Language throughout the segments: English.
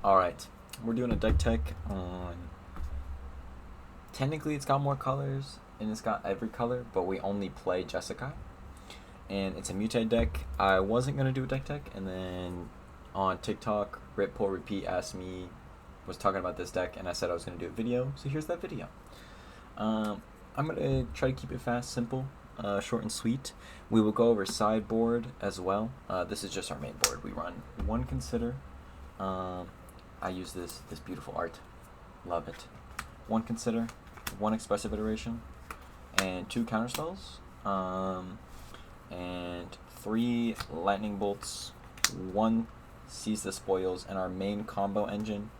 Alright, we're doing a deck tech on... Technically it's got more colors, and it's got every color, but we only play Jessica. And it's a Mutate deck. I wasn't going to do a deck tech, and then on TikTok, Rip Pull Repeat asked me, was talking about this deck, and I said I was going to do a video, so here's that video. I'm going to try to keep it fast, simple, short and sweet. We will go over Sideboard as well. This is just our main board. We run one Consider. I use this beautiful art. Love it. One Consider, one Expressive Iteration, and two Counterspells, and 3 Lightning Bolts, 1 Seize the Spoils, and our main combo engine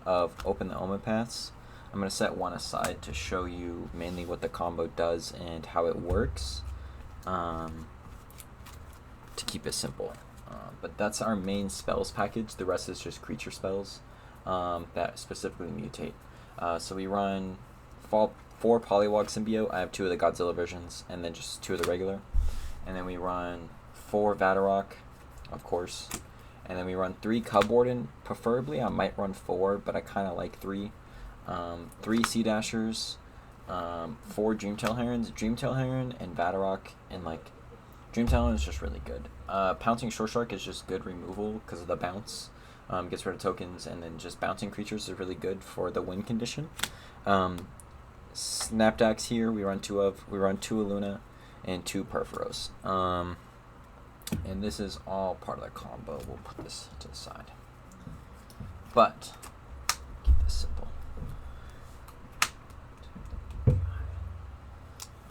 of Open the Omenpaths. I'm going to set one aside to show you mainly what the combo does and how it works, to keep it simple. But that's our main spells package. The rest is just creature spells that specifically mutate. So we run 4 Pollywog Symbiote. I have 2 of the Godzilla versions, and then just 2 of the regular. And then we run 4 Vadrok, of course. And then we run 3 Cubwarden. Preferably, I might run 4, but I kind of like 3. 3 Sea-Dashers, 4 Dreamtail Herons. Dreamtail Heron and Vadrok, and like Dreamtail Heron is just really good. Pouncing Shoreshark is just good removal because of the bounce. Gets rid of tokens, and then just bouncing creatures is really good for the win condition. Snapdax here we run 2 of. We run 2 Illuna and 2 Purphoros. And this is all part of the combo. We'll put this to the side. But keep this simple.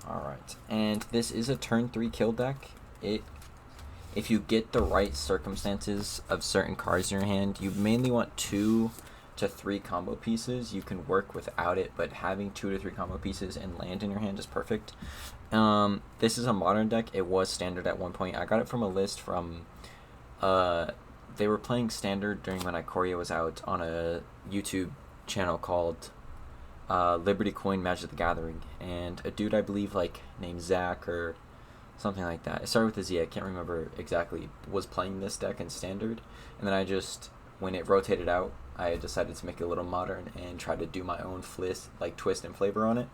Alright, and this is a turn 3 kill deck. If you get the right circumstances of certain cards in your hand, you mainly want 2 to 3 combo pieces. You can work without it, but having 2 to 3 combo pieces and land in your hand is perfect. This is a modern deck. It was standard at one point. I got it from a list from... they were playing standard during when Ikoria was out on a YouTube channel called Liberty Coin Magic the Gathering. And a dude, I believe, like, named Zach or... something like that. It started with a Z, I can't remember exactly, was playing this deck in standard, and then I just, when it rotated out, I decided to make it a little modern and try to do my own twist and flavor on it.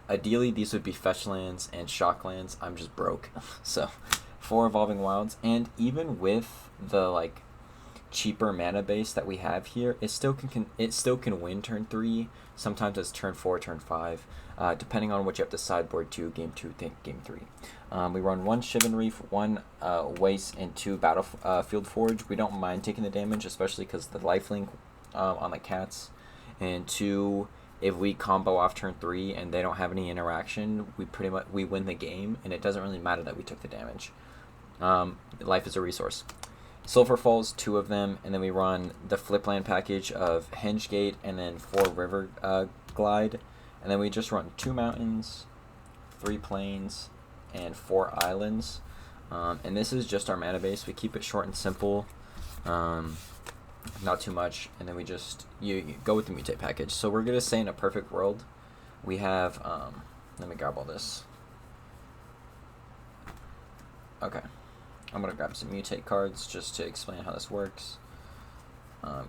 Ideally, these would be fetch lands and shock lands. I'm just broke. So, 4 Evolving Wilds, and even with the, like, cheaper mana base that we have here, it still can win turn 3. Sometimes it's turn 4, turn 5, depending on what you have to sideboard to game 2, game 3. We run 1 Shivan Reef, 1 Waste, and 2 Battlefield Forge. We don't mind taking the damage, especially because the lifelink on the cats. And 2, if we combo off turn 3 and they don't have any interaction, we win the game, and it doesn't really matter that we took the damage. Life is a resource. Sulfur Falls, 2 of them, and then we run the flip land package of Hengegate and then 4 River Glide, and then we just run 2 mountains, 3 plains, and 4 islands. And this is just our mana base. We keep it short and simple, not too much, and then we just you go with the Mutate package. So we're gonna say in a perfect world, we have let me grab all this. Okay. I'm going to grab some Mutate cards just to explain how this works, and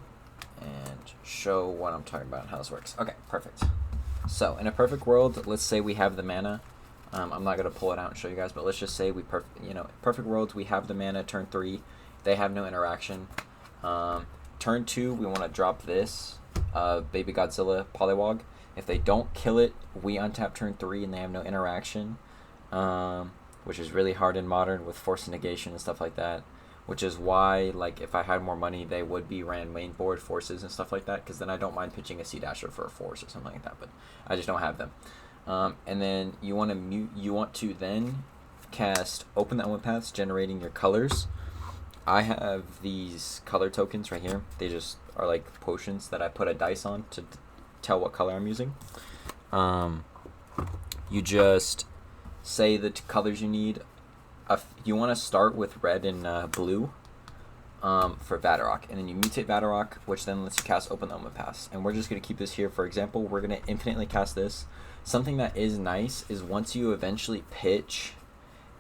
show what I'm talking about and how this works. Okay, perfect. So, in a perfect world, let's say we have the mana. I'm not going to pull it out and show you guys, but let's just say perfect world, we have the mana turn 3. They have no interaction. Turn 2, we want to drop this, Baby Godzilla Pollywog. If they don't kill it, we untap turn 3 and they have no interaction. Which is really hard in Modern with Force Negation and stuff like that, which is why, like, if I had more money, they would be ran main board forces and stuff like that, because then I don't mind pitching a Sea-Dasher for a force or something like that, but I just don't have them. And then you want to then cast Open the Omenpaths, generating your colors. I have these color tokens right here. They just are like potions that I put a dice on to tell what color I'm using. You just say the colors you need. You want to start with red and blue for Vadrok, and then you mutate Vadrok, which then lets you cast Open the Omenpaths. And we're just going to keep this here. For example, we're going to infinitely cast this. Something that is nice is once you eventually pitch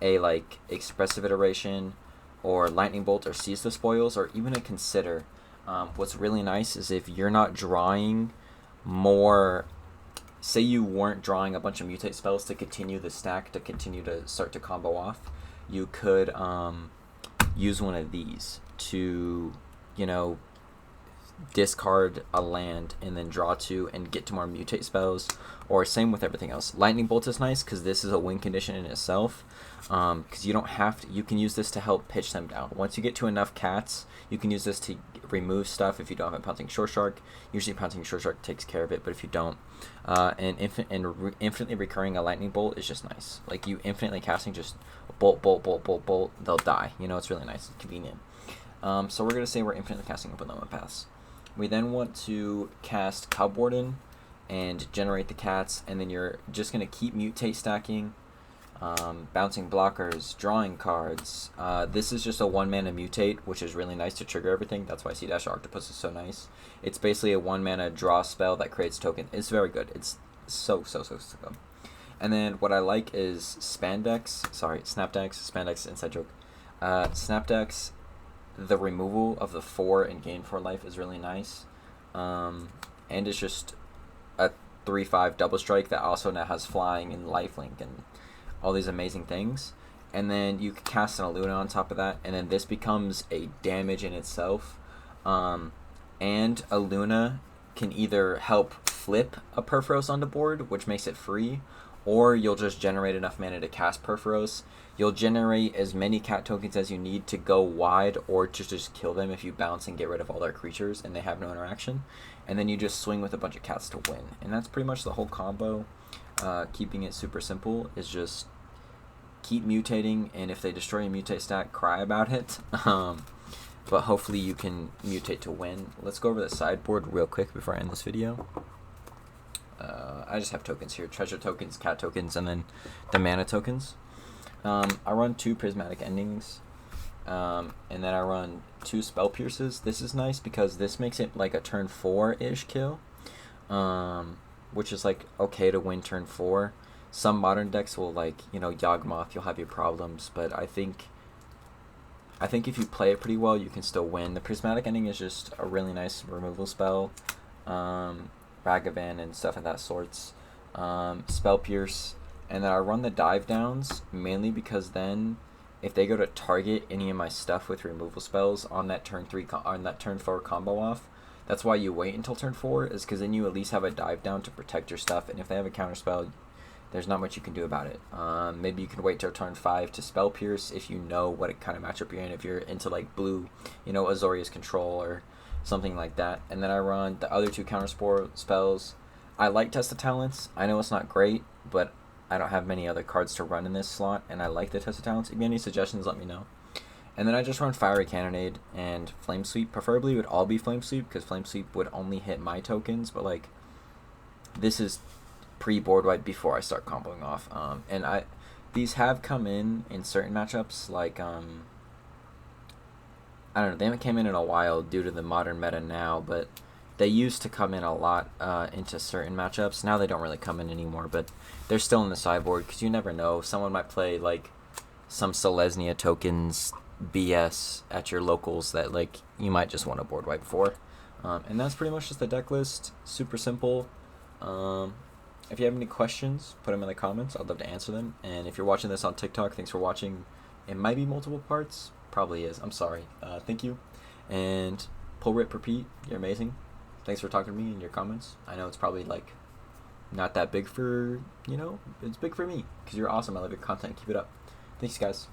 a like Expressive Iteration or Lightning Bolt or Seize the Spoils or even a Consider, What's really nice is if you're not drawing more, say you weren't drawing a bunch of mutate spells to continue the stack, to continue to start to combo off, you could use one of these to, you know, discard a land and then draw 2 and get to more mutate spells. Or same with everything else. Lightning Bolt is nice because this is a win condition in itself, because you don't have to, you can use this to help pitch them down. Once you get to enough cats, you can use this to remove stuff if you don't have a Pouncing Shoreshark. Usually Pouncing Shoreshark takes care of it, but if you don't, infinitely recurring a Lightning Bolt is just nice. Like, you infinitely casting just bolt, bolt, bolt, bolt, bolt, they'll die. You know, it's really nice, it's convenient. So we're going to say we're infinitely casting Open the Omenpaths. We then want to cast Cubwarden and generate the cats, and then you're just going to keep mutate stacking, bouncing blockers, drawing cards. This is just a 1-mana mutate, which is really nice to trigger everything. That's why Sea-Dasher Octopus is so nice. It's basically a 1-mana draw spell that creates token. It's very good. It's so good. And then what I like is Snapdax, inside joke. Snapdax, the removal of the 4 and gain 4 life is really nice. And it's just a 3/5 double strike that also now has flying and lifelink and all these amazing things. And then you can cast an Illuna on top of that, and then this becomes a damage in itself. And Illuna can either help flip a Purphoros on the board, which makes it free, or you'll just generate enough mana to cast Purphoros. You'll generate as many cat tokens as you need to go wide, or to just kill them if you bounce and get rid of all their creatures and they have no interaction. And then you just swing with a bunch of cats to win. And that's pretty much the whole combo. Keeping it super simple is just keep mutating, and if they destroy your mutate stack, cry about it. But hopefully you can mutate to win. Let's go over the sideboard real quick before I end this video. I just have tokens here, treasure tokens, cat tokens, and then the mana tokens. I run 2 Prismatic Endings, and then I run 2 Spell Pierces. This is nice because this makes it like a turn 4-ish kill, which is like okay to win turn 4. Some modern decks will, like, you know, Yawgmoth, you'll have your problems, but I think if you play it pretty well, you can still win. The Prismatic Ending is just a really nice removal spell. Ragavan and stuff of that sorts. Spell Pierce, and then I run the dive downs mainly because then if they go to target any of my stuff with removal spells on that turn 4 combo off, that's why you wait until turn 4, is because then you at least have a dive down to protect your stuff, and if they have a counterspell, there's not much you can do about it. Maybe you can wait till turn 5 to Spell Pierce if you know what kind of matchup you're in, if you're into like blue, you know, Azorius Control or something like that. And then I run the other 2 counterspell spells. I like Test of Talents. I know it's not great, but I don't have many other cards to run in this slot, and I like the Test of Talents. If you have any suggestions, let me know. And then I just run Fiery Cannonade and Flame Sweep. Preferably would all be Flame Sweep, because Flame Sweep would only hit my tokens, but like, this is pre-board wipe before I start comboing off. And these have come in certain matchups, like, I don't know, they haven't came in a while due to the modern meta now, but they used to come in a lot into certain matchups. Now they don't really come in anymore, but they're still in the sideboard because you never know. Someone might play like some Selesnya tokens BS at your locals that like you might just want to board wipe for. And that's pretty much just the deck list. Super simple. If you have any questions, put them in the comments. I'd love to answer them. And if you're watching this on TikTok, thanks for watching. It might be multiple parts. Probably is. I'm sorry. Thank you. And pull, rip, repeat. You're amazing. Thanks for talking to me in your comments. I know it's probably like not that big for, you know, it's big for me because you're awesome. I love your content. Keep it up. Thanks, guys.